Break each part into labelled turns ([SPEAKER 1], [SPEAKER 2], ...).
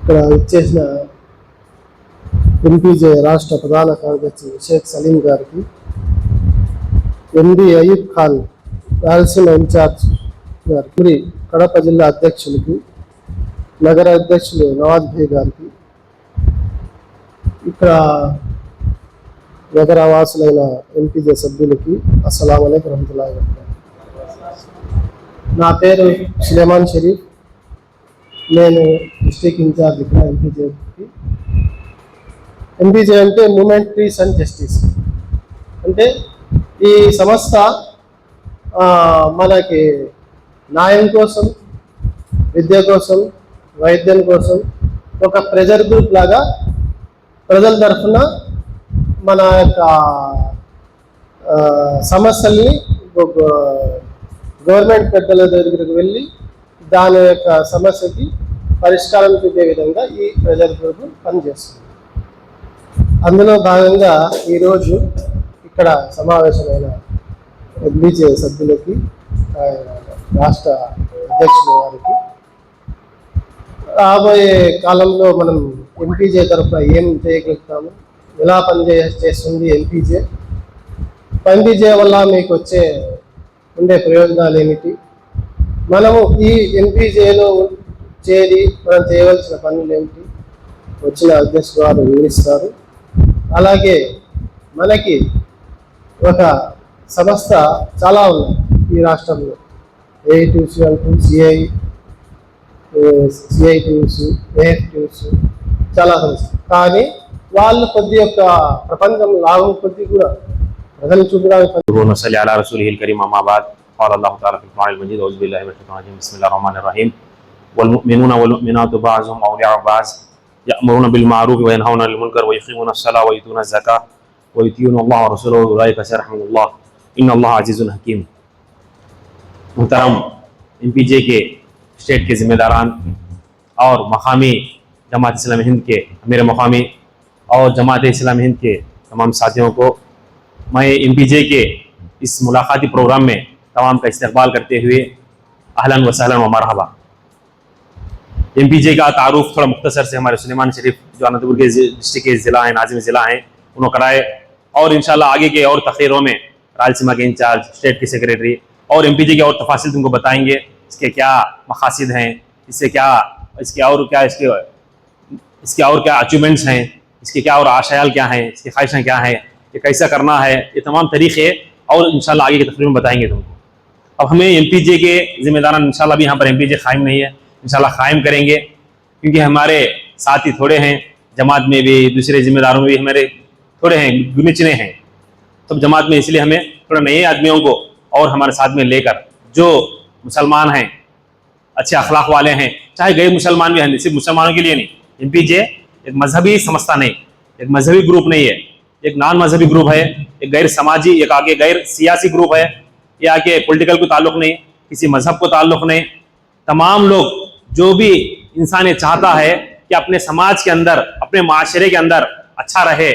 [SPEAKER 1] ఇక్కడ ఇచ్చేసిన ఎంపీజే రాష్ట్ర ప్రధాన కార్యదర్శి షేక్ సలీం గారికి, ఎండి అయూబ్ ఖాన్ రాయలసీమ ఇన్ఛార్జ్ గారికి, కడప జిల్లా అధ్యక్షులకి, నగర అధ్యక్షులు నవాజ్ భాయ్ గారికి, ఇక్కడ నగరవాసులైన ఎంపీజే సభ్యులకి అస్సలాము అలైకుం వరహ్మతుల్లాహి వబరకాతుహు. నా పేరు సులేమాన్ షరీఫ్. నేను డిస్ట్రిక్ట్ ఇన్ఛార్జ్ ఇక్కడ ఎంపీజేకి. ఎంపీజే అంటే మూమెంట్ పీస్ అండ్ జస్టిస్. అంటే ఈ సంస్థ మనకి న్యాయం కోసం, విద్య కోసం, వైద్యం కోసం ఒక ప్రెజర్ గ్రూప్ లాగా ప్రజల తరఫున మన యొక్క సమస్యల్ని గవర్నమెంట్ పెద్దల దగ్గరికి వెళ్ళి దాని యొక్క సమస్యకి పరిష్కారం చూపే విధంగా ఈ ప్రెజర్ గ్రూప్ పనిచేస్తుంది. అందులో భాగంగా ఈరోజు ఇక్కడ సమావేశమైన ఎంపీజే సభ్యులకి, రాష్ట్ర అధ్యక్షుల వారికి, రాబోయే కాలంలో మనం ఎంపీజే తరఫున ఏం చేయగలుగుతాము, ఎలా పనిచేస్తుంది ఎంపీజే వల్ల మీకు ఉండే ప్రయోజనాలు ఏమిటి, మనము ఈ ఎంపీజేలో చేరి మనం చేయవలసిన పనులు ఏమిటి వచ్చిన అధ్యక్షుడు వారు వివరిస్తారు. అలాగే మనకి ఒక సంస్థ చాలా ఉన్నాయి ఈ రాష్ట్రంలో, ఏఐటీసీ అంటూ, సిఐటీసీ, ఏఎఫ్టీసీ, చాలా సంస్థ. కానీ వాళ్ళు కొద్ది యొక్క ప్రపంచం లాభం కొద్ది కూడా ప్రజలు చూడడానికి.
[SPEAKER 2] والمؤمنون والمؤمنات بعضهم أولياء بعض يأمرون بالمعروف وينهون عن المنكر ويقيمون الصلاة ويؤتون الزكاة ويطيعون الله ورسوله أولئك سيرحمهم الله إن الله عزيز حكيم. मुहतरम एमपीजे के स्टेट के जिम्मेदारान और मकामी जमात इस्लामी हिंद के अमीर मकामी और जमात इस्लामी हिंद के तमाम साथियों को मैं एमपीजे के इस मुलाकाती प्रोग्राम में तमाम का इस्तकबाल करते हुए अहलन व सहलन व मरहबा। एमपीजे का तारुफ थोड़ा मुख्तसर से हमारे सुलेमान शरीफ जो अनंतपुर के डिस्ट्रिक्ट के ज़िला हैं, नाजिम ज़िला हैं, उन्होंने कराए। और इंशाल्लाह आगे के और तकरीरों में रायलसीमा के इंचार्ज, स्टेट के सेक्रेटरी और एमपीजे के और तफासिल तुमको बताएंगे, इसके क्या मकासिद हैं, इससे क्या इसके और क्या अचीवमेंट्स हैं, इसके क्या और आशयाल क्या हैं, इसकी ख्वाहिशें क्या हैं, ये कैसा करना है, ये तमाम तरीक़े और इंशाल्लाह आगे की तकरीर में बताएंगे तुमको। अब हमें एमपीजे के जिम्मेदारान इंशाल्लाह भी यहाँ पर एमपीजे कायम नहीं है, इंशाल्लाह कायम करेंगे, क्योंकि हमारे साथी थोड़े हैं, जमात में भी दूसरे जिम्मेदारों में भी हमारे थोड़े हैं, गिनचने हैं। तो जमात में इसलिए हमें थोड़ा नए आदमियों को और हमारे साथ में लेकर, जो मुसलमान हैं, अच्छे अखलाक वाले हैं, चाहे गैर मुसलमान भी हैं, सिर्फ मुसलमानों के लिए नहीं। एमपीजे एक मजहबी संस्था नहीं, एक मजहबी ग्रुप नहीं है, एक नॉन मजहबी ग्रुप है, एक गैर समाजी, एक आगे गैर सियासी ग्रुप है, ये आगे पॉलिटिकल को ताल्लुक नहीं, किसी मजहब को ताल्लुक नहीं। तमाम लोग जो भी इंसान ये चाहता है कि अपने समाज के अंदर, अपने माशरे के अंदर अच्छा रहे,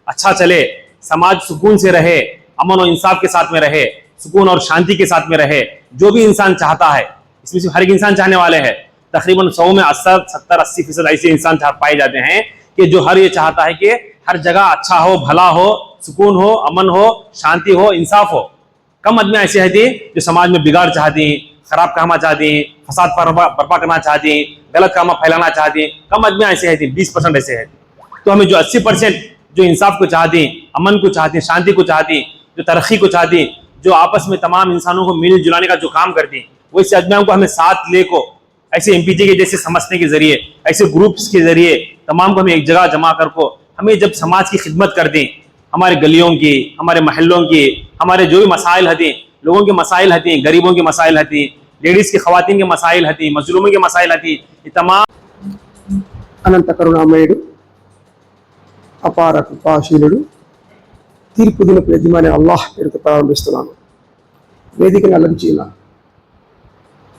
[SPEAKER 2] अच्छा चले, समाज सुकून से रहे, अमन और इंसाफ के साथ में रहे, सुकून और शांति के साथ में रहे, जो भी इंसान चाहता है, इसमें से हर एक इंसान चाहने वाले हैं। तकरीबन 100 में 70-80% ऐसे इंसान पाए जाते हैं कि जो हर ये चाहता है कि हर जगह अच्छा हो, भला हो, सुकून हो, अमन हो, शांति हो, इंसाफ हो। कम आदमी ऐसे हैं जो समाज में बिगाड़ चाहती हैं, खराब काम चाहती हैं, फसाद बर्पा करना चाहती हैं, गलत काम फैलाना चाहती हैं। कम आदमी ऐसे हैं, 20% ऐसे हैं। तो हमें जो 80% जो इंसाफ को चाहती हैं, अमन को चाहती हैं, शांति को चाहती हैं, जो तरक्की को चाहती हैं, जो आपस में तमाम इंसानों को मिल जुलाने का जो काम करती हैं, वैसे आदमियों को हमें साथ लेको ऐसे एमपीजे के जैसे समझने के जरिए, ऐसे ग्रुप्स के जरिए तमाम को हमें एक जगह जमा कर को हमें जब समाज की खिदमत कर दी, हमारे गलियों की, हमारे महलों की, हमारे जो भी मसाइल हती, लोगों के मसाइल हती, गरीबों के मसाइल हती, लेडीज़ की ख़वातीन के मसाइल हती, मजलूमों के मसाइल हती, ये तमाम
[SPEAKER 1] అనంత కరుణామయుడు, అపార కృపాశీలుడు, తీర్పు దినపు యజమాని అల్లాహ్ పేరుతో ప్రారంభిస్తున్నాను. వేదికను అలంచిన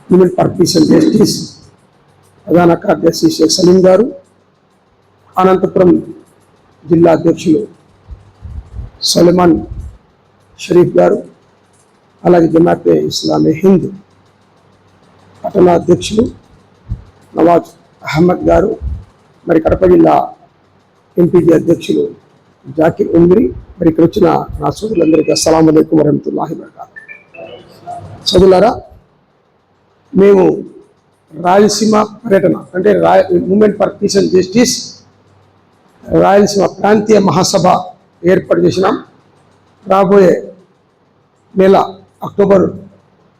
[SPEAKER 1] human for peace and justice ప్రధాన కార్యదర్శి షేక్ సలీం గారు, అనంతపురం జిల్లా అధ్యక్షులు సులేమాన్ షరీఫ్ గారు,
[SPEAKER 3] అలాగే జమాతే ఇస్లామీ హింద్ పట్టణ అధ్యక్షులు నవాజ్ అహ్మద్ గారు, మరి కడప జిల్లా ఎంపీజీ అధ్యక్షులు జాకిర్ ఉమ్రి, మరి ఇక్కడ వచ్చిన నా సోదరులందరికీ అస్సలాము అలైకుం వరహమతుల్లాహి వబరకాతుహు. సోదరులారా, మేము రాయలసీమ పర్యటన అంటే movement for peace and justice Rayalaseema ప్రాంతీయ మహాసభ ఏర్పాటు చేసినాం. రాబోయే నెల అక్టోబర్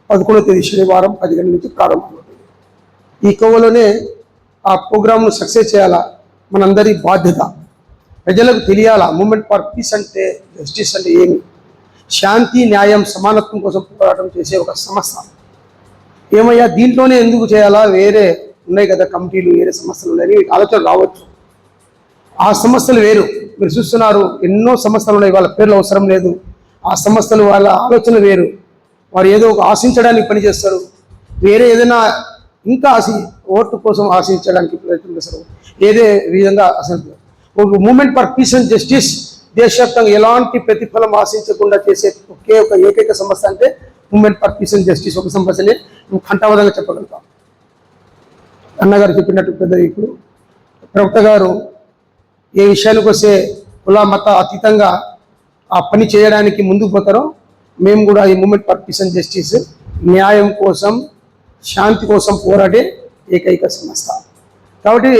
[SPEAKER 3] 11వ తేదీ శనివారం 10 గంటల నుంచి ప్రారంభమవుతుంది. ఈ కోవలోనే ఆ ప్రోగ్రామ్ను సక్సెస్ చేయాలా, మనందరి బాధ్యత. ప్రజలకు తెలియాలా మూమెంట్ ఫర్ పీస్ అంటే జస్టిస్ అంటే ఏమి, శాంతి న్యాయం సమానత్వం కోసం పోరాటం చేసే ఒక సంస్థ. ఏమయ్యా దీంట్లోనే ఎందుకు చేయాలా, వేరే ఉన్నాయి కదా కమిటీలు, వేరే సంస్థలు ఉన్నాయని ఆలోచన రావచ్చు. ఆ సంస్థలు వేరు, మీరు చూస్తున్నారు ఎన్నో సంస్థలు ఉన్నాయి, వాళ్ళ పేర్లు అవసరం లేదు. ఆ సంస్థలు వాళ్ళ ఆలోచన వేరు, వారు ఏదో ఒక ఆశించడానికి పనిచేస్తారు, వేరే ఏదైనా ఇంకా ఓటు కోసం ఆశించడానికి ప్రయత్నం చేస్తారు. ఏదే విధంగా అసలు ఒక movement for peace and justice దేశవ్యాప్తంగా ఎలాంటి ప్రతిఫలం ఆశించకుండా చేసే ఏకైక సంస్థ అంటే movement for peace and justice ఒక సంస్థనే మేము కంఠావధంగా చెప్పగలుగుతాం. అన్నగారు చెప్పినట్టు పెద్ద ఇప్పుడు ప్రవక్త గారు ఏ విషయానికి వస్తే కుల మత అతీతంగా ఆ పని చేయడానికి ముందుకు పోతారో, మేము కూడా ఈ movement for peace and justice న్యాయం కోసం శాంతి కోసం పోరాడే ఏకైక సంస్థ. కాబట్టి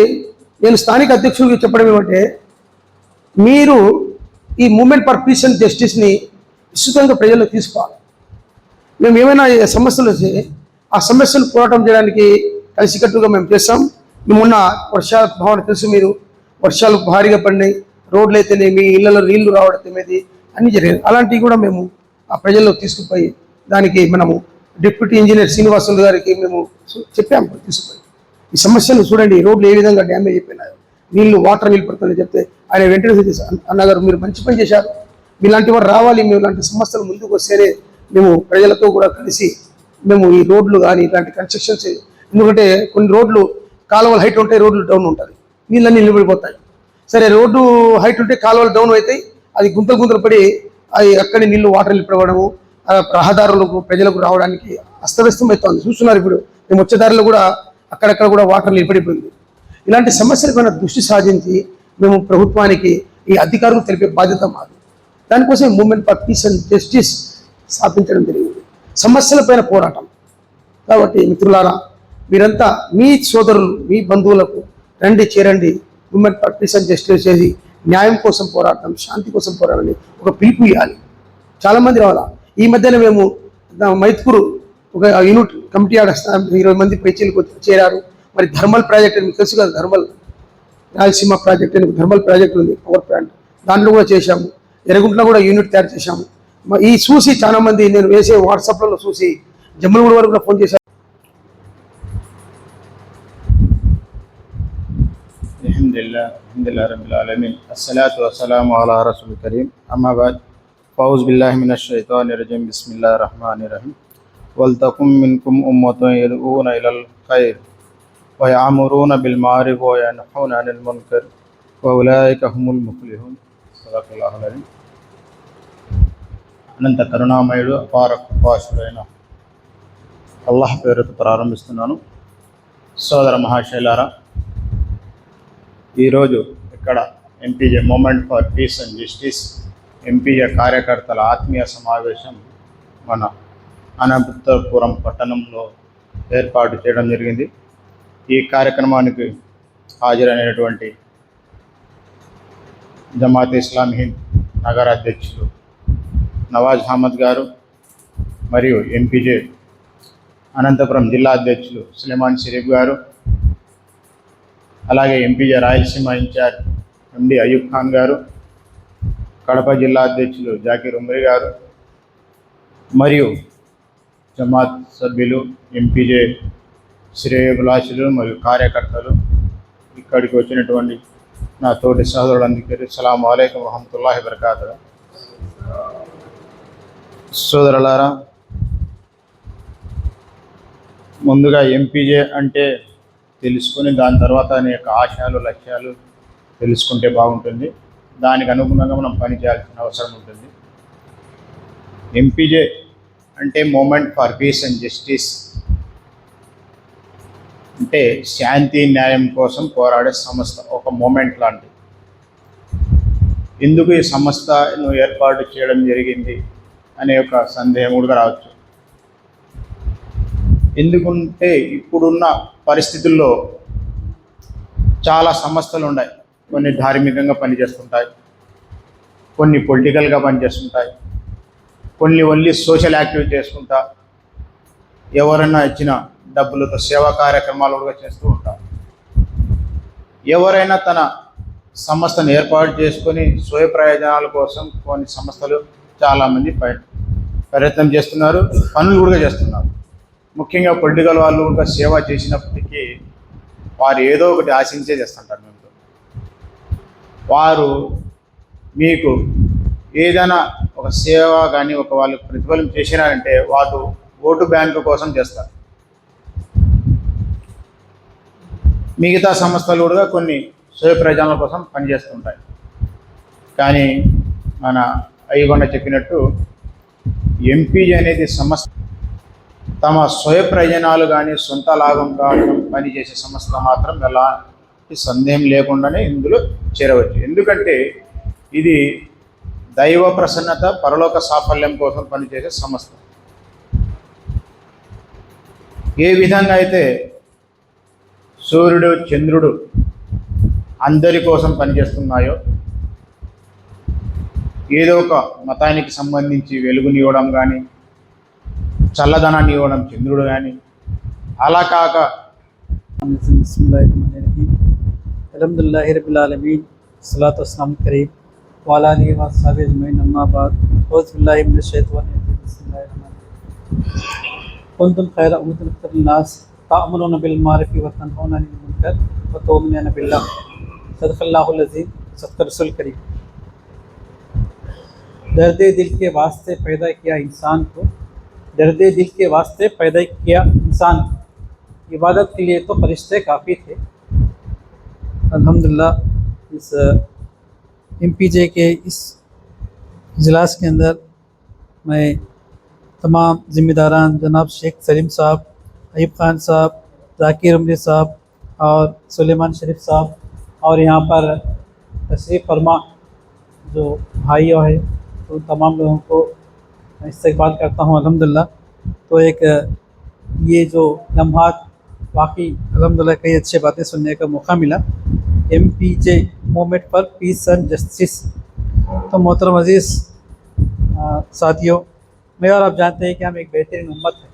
[SPEAKER 3] నేను స్థానిక అధ్యక్షుడికి చెప్పడం ఏమంటే, మీరు ఈ మూమెంట్ ఫర్ పీస్ అండ్ జస్టిస్ని విస్తృతంగా ప్రజలకు తీసుకోవాలి. మేము ఏమైనా సమస్యలు వస్తే ఆ సమస్యను పోరాటం చేయడానికి కలిసికట్టుగా మేము చేస్తాం. మేమున్న వర్షాల భావన తెలుసు, మీరు వర్షాలు భారీగా పడినాయి, రోడ్లు అయితేనేమి, ఇళ్లలో నీళ్లు రావడమేది అన్నీ జరిగాయి. అలాంటివి కూడా మేము ఆ ప్రజల్లో తీసుకుపోయి దానికి మనము డిప్యూటీ ఇంజనీర్ శ్రీనివాసులు గారికి మేము చెప్పాము, తీసుకుపోయి ఈ సమస్యను చూడండి, రోడ్లు ఏ విధంగా డ్యామేజ్ అయిపోయినాయో, వాటర్ నీళ్ళు పడుతుందని చెప్తే ఆయన వెంటనే అన్నగారు మీరు మంచి పని చేశారు, మీలాంటి వారు రావాలి, మేము ఇలాంటి సమస్యలు ముందుకు వస్తేనే మేము ప్రజలతో కూడా కలిసి మేము ఈ రోడ్లు కానీ ఇలాంటి కన్స్ట్రక్షన్స్, ఎందుకంటే కొన్ని రోడ్లు కాలువలు హైట్ ఉంటాయి, రోడ్లు డౌన్ ఉంటుంది, నీళ్ళన్నీ నిలబడిపోతాయి. సరే రోడ్డు హైట్ ఉంటే కాలువలు డౌన్ అవుతాయి, అది గుంతలు పడి అది అక్కడి వాటర్ నీళ్ళు పడవడము, రహదారులకు ప్రజలకు రావడానికి అస్తవ్యస్తం అవుతుంది. చూస్తున్నారు ఇప్పుడు మేము వచ్చే దారిలో కూడా అక్కడక్కడ కూడా వాటర్ నిలబడిపోయింది. ఇలాంటి సమస్యలపైన దృష్టి సాధించి మేము ప్రభుత్వానికి ఈ అధికారులకు తెలిపే బాధ్యత మాది. దానికోసం movement for peace and justice స్థాపించడం జరిగింది, సమస్యలపైన పోరాటం. కాబట్టి మిత్రులారా, మీరంతా మీ సోదరులు మీ బంధువులకు రండి, చేరండి, movement for peace and justice చేసి న్యాయం కోసం పోరాటం, శాంతి కోసం పోరాటం ఒక పిలుపు ఇవ్వాలి. చాలామంది రావాలా. ఈ మధ్యన మేము మైత్కూరు ఒక యూనిట్ కమిటీ 20 మంది పైచీలకు చేరారు. మరి థర్మల్ ప్రాజెక్ట్ మీకు తెలుసు కదా, థర్మల్ రాయలసీమ ప్రాజెక్ట్ అని థర్మల్ ప్రాజెక్ట్ ఉంది, పవర్ ప్లాంట్, దాంట్లో కూడా చేశాము. ఎర్రగుంటలో కూడా యూనిట్ తయారు చేశాము. ఈ చూసి చాలా మంది నేను వేసే వాట్సాప్లలో చూసి జమ్మలగూడ వరకు కూడా ఫోన్ చేశాను.
[SPEAKER 4] అల్హమ్దులిల్లాహి రబ్బిల్ ఆలమీన్, అస్సలాతు వస్సలాము అలా రసూలిల్ కరీం, అమ్మా బాద్. ఫౌజ్ బిల్లాహి మినష్ షైతానిర్ రజీం, బిస్మిల్లాహిర్ రహమానిర్ రహీం. వల్తకుం మిన్కుం ఉమ్మతున్ యద్ఊన ఇలల్ ఖైర్ వ యఅమురూన బిల్ మారూఫ్ వ యన్హౌన అనిల్ మున్కర్ వ ఉలైక హుముల్ ముఫ్లిహూన్. సదఖల్లాహుల్ అలీం. అనంత కరుణామయుడు అపార కృపాశుడైన అల్లాహ్ పేరుతో ప్రారంభిస్తున్నాను. సోదర మహాశైలారా, ఈరోజు ఇక్కడ MPJ movement for peace and justice MPJ కార్యకర్తల ఆత్మీయ సమావేశం మన అనంతపురం పట్టణంలో ఏర్పాటు చేయడం జరిగింది. ఈ కార్యక్రమానికి హాజరైనటువంటి జమాతే ఇస్లామీ హింద్ నగర అధ్యక్షులు నవాజ్ అహ్మద్ గారు, మరియు ఎంపీజే అనంతపురం జిల్లా అధ్యక్షులు సులేమాన్ షరీఫ్ గారు, అలాగే ఎంపీజే రాయలసీమ ఇన్ఛార్జ్ ఎండి అయూబ్ ఖాన్ గారు, కడప జిల్లా అధ్యక్షులు జాకిర్ ఉమ్రి గారు, మరియు జమాత్ సభ్యులు, ఎంపీజే శ్రేయోభిలాషులు మరియు కార్యకర్తలు, ఇక్కడికి వచ్చినటువంటి నా తోటి సహోదరులందరికీ అస్సలాము అలైకుం వరహమతుల్లాహి వబరకాతుహు. సోదరులారా, ముందుగా ఎంపీజే అంటే తెలుసుకొని దాని తర్వాత నీ యొక్క ఆశయాలు లక్ష్యాలు తెలుసుకుంటే బాగుంటుంది. దానికి అనుగుణంగా మనం పని చేయాల్సిన అవసరం ఉంటుంది. ఎంపీజే అంటే movement for peace and justice, అంటే శాంతి న్యాయం కోసం పోరాడే సంస్థ, ఒక మూమెంట్ లాంటిది. ఎందుకు ఈ సంస్థను ఏర్పాటు చేయడం జరిగింది అనే ఒక సందేహం కూడా రావచ్చు. ఎందుకంటే ఇప్పుడున్న పరిస్థితుల్లో చాలా సంస్థలు ఉన్నాయి. కొన్ని ధార్మికంగా పనిచేస్తుంటాయి, కొన్ని పొలిటికల్గా పనిచేస్తుంటాయి, కొన్ని ఓన్లీ సోషల్ యాక్టివిటీ చేసుకుంటా ఎవరైనా ఇచ్చిన డబ్బులతో సేవా కార్యక్రమాలు కూడా చేస్తూ ఉంటారు. ఎవరైనా తన సంస్థను ఏర్పాటు చేసుకొని స్వయ ప్రయోజనాల కోసం కొన్ని సంస్థలు చాలామంది ప్రయత్నం చేస్తున్నారు, పనులు కూడా చేస్తున్నారు. ముఖ్యంగా పొలిటికల్ వాళ్ళు కూడా సేవ చేసినప్పటికీ వారు ఏదో ఒకటి ఆశించే చేస్తుంటారు. వారు మీకు ఏదైనా ఒక సేవ కానీ ఒక వాళ్ళు ప్రతిఫలం చేసినారంటే వారు ఓటు బ్యాంకు కోసం చేస్తారు. మిగతా సంస్థలు కూడా కొన్ని స్వయ ప్రయోజనాల కోసం పనిచేస్తుంటాయి. కానీ మన అయ్యగొండ చెప్పినట్టు ఎంపీజీ అనేది సంస్థ తమ స్వయ ప్రయోజనాలు కానీ సొంత లాభం కావడం పనిచేసే సంస్థ మాత్రం ఎలాంటి సందేహం లేకుండానే ఇందులో చేరవచ్చు. ఎందుకంటే ఇది దైవ ప్రసన్నత, పరలోక సాఫల్యం కోసం పనిచేసే సంస్థ. ఏ విధంగా అయితే సూర్యుడు చంద్రుడు అందరి కోసం పనిచేస్తున్నాయో, ఏదో ఒక మతానికి సంబంధించి వెలుగునివ్వడం కానీ చల్లదనాన్ని ఇవ్వడం చంద్రుడు కానీ, అలా కాక
[SPEAKER 5] बिस्मिल्लाहिर्रहमानिर्रहीम अल्हम्दुलिल्लाहि रब्बिल आलमीन सलातु वस्सलाम करीम वाला आलिहि व अस्हाबिहि अजमईन अम्मा बाद औज़ु बिल्लाहि मिनश शैतानिर रजीम बिस्मिल्लाहिर्रहमानिर्रहीम कुंतुम खैरा उम्मतिन उखरिजत लिन्नास तअमुरूना बिल मारूफि व तनहौना अनिल मुनकर व तु'मिनूना बिल्लाह सदक़ल्लाहुल अज़ीम सदक़ रसूल करीम। दर्द दिल के वास्ते पैदा किया इंसान को, दर्द दिल के वास्ते पैदा किया इंसान को, इबादत के लिए तो फरिश्ते काफ़ी थे। अल्हम्दुलिल्लाह इस एमपीजे के इस इजलास के अंदर मैं तमाम ज़िम्मेदारान जनाब शेख सलीम साहब, अयूब खान साहब, जाकिर उमरी साहब और सुलेमान शरीफ साहब और यहाँ पर तशरीफ़ फरमा जो भाइयों है, तो तमाम लोगों को इस्तकबाल करता हूँ अल्हम्दुलिल्लाह। तो एक ये जो लम्हात वाकई अल्हम्दुलिल्लाह कई अच्छी बातें सुनने का मौका मिला। MPJ movement for piece and justice. तो मोहतरम अज़ीज़ साथियों, मैं और आप जानते हैं कि हम एक बेहतरीन उम्मत है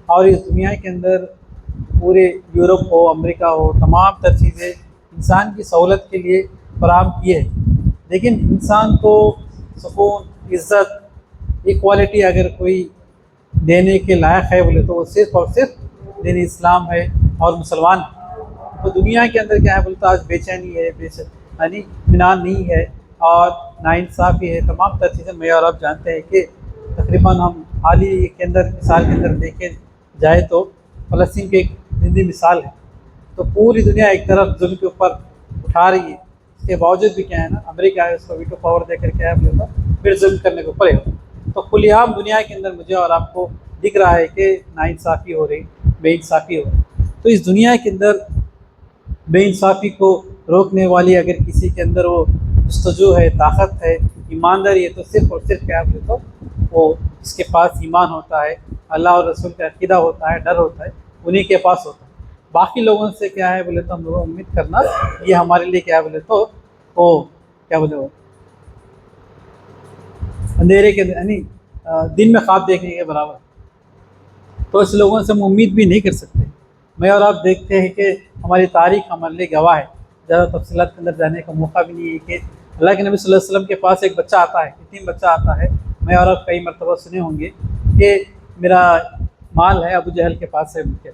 [SPEAKER 5] और इस दुनिया के अंदर पूरे यूरोप हो, अमेरिका हो, तमाम तर चीज़ें इंसान की सहूलत के लिए फराहम किए हैं, लेकिन इंसान को सुकून, इज़्ज़त, इक्वालिटी अगर कोई देने के लायक है बोले तो वो सिर्फ़ और सिर्फ दीन इस्लाम है और मुसलमान। तो दुनिया के अंदर क्या है बोलते आज बेचैनी है, यानी इत्मीनान नहीं है और नाइंसाफ़ी है, तमाम तर चीज़ें। मैं और आप जानते हैं कि तकरीबन हम हाल ही के अंदर मिसाल के अंदर देखे जाए तो फ़लस्तीन की एक ज़िंदी मिसाल है। तो पूरी दुनिया एक तरफ जुल्म के ऊपर उठा रही है, इसके बावजूद भी क्या है ना, अमेरिका है उसको वीटो पावर देकर क्या है बोलता फिर जुल्म करने को पड़ेगा। तो खुलेआम दुनिया के अंदर मुझे और आपको दिख रहा है कि नाइंसाफ़ी हो रही, बेइंसाफ़ी हो रही। तो इस दुनिया के अंदर बेइंसाफ़ी को रोकने वाली अगर किसी के अंदर वो जस्तजू है, ताकत है, ईमानदारी है, तो सिर्फ़ और सिर्फ क्या बोले तो वो इसके पास ईमान होता है, अल्लाह और रसूल का अक़ीदा होता है, डर होता है, उन्हीं के पास होता है। बाकी लोगों से क्या है बोले तो हम लोग उम्मीद करना ये हमारे लिए क्या बोले तो वो क्या बोले वो अंधेरे के यानी दिन में ख्वाब देखने के बराबर। तो ऐसे लोगों से हम उम्मीद भी नहीं कर सकते। मैं और आप देखते हैं कि हमारी तारीख़ हमारे लिए गवाह है, ज़्यादा तफसीलात के अंदर जाने का मौका भी नहीं है कि अल्लाह के नबी सल्लल्लाहु अलैहि वसल्लम के पास एक बच्चा आता है, यतीम बच्चा आता है। मैं और आप कई मरतबा सुने होंगे कि मेरा माल है अबू जहल के पास है मुझे।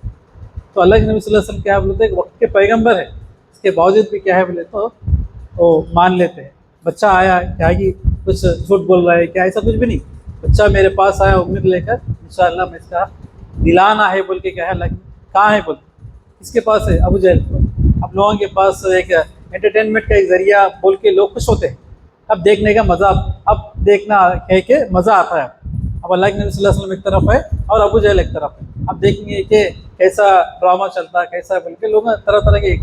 [SPEAKER 5] तो अल्लाह के नबी सल्लल्लाहु अलैहि वसल्लम क्या बोलते हैं, वक्त के पैगंबर है, इसके बावजूद भी क्या है बोले तो वो मान लेते हैं। बच्चा आया क्या कि कुछ झूठ बोल रहा है क्या, ऐसा कुछ भी नहीं। बच्चा मेरे पास आया उम्मीद लेकर इंशाअल्लाह मैं इसका दिलाना है बोल के क्या है, कहाँ है बोल किसके पास है, अबू जहल को। अब लोगों के पास एक एंटरटेनमेंट का एक ज़रिया बोल के लोग खुश होते हैं। अब देखने का मज़ा, अब देखना है कि मज़ा आता है। अब अल्लाह के नबी सल्लल्लाहु अलैहि वसल्लम एक तरफ है और अबू जहल एक तरफ है। अब देखेंगे कि कैसा ड्रामा चलता है, कैसा बोल के लोग तरह तरह के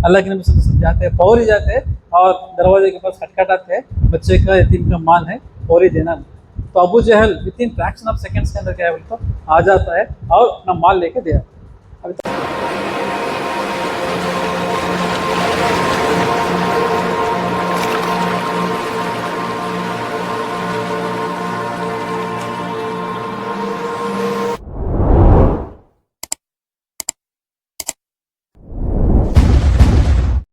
[SPEAKER 5] अल्लाह के नबी सल्लल्लाहु अलैहि वसल्लम जाते हैं, फौरी जाते हैं और दरवाजे के पास खटखटाते हैं, बच्चे का यतीम का माल है फौरी देना। तो Abu Jahl within fraction of seconds के अंदर क्या है बोलते आ जाता है और अपना माल लेके दे आता है।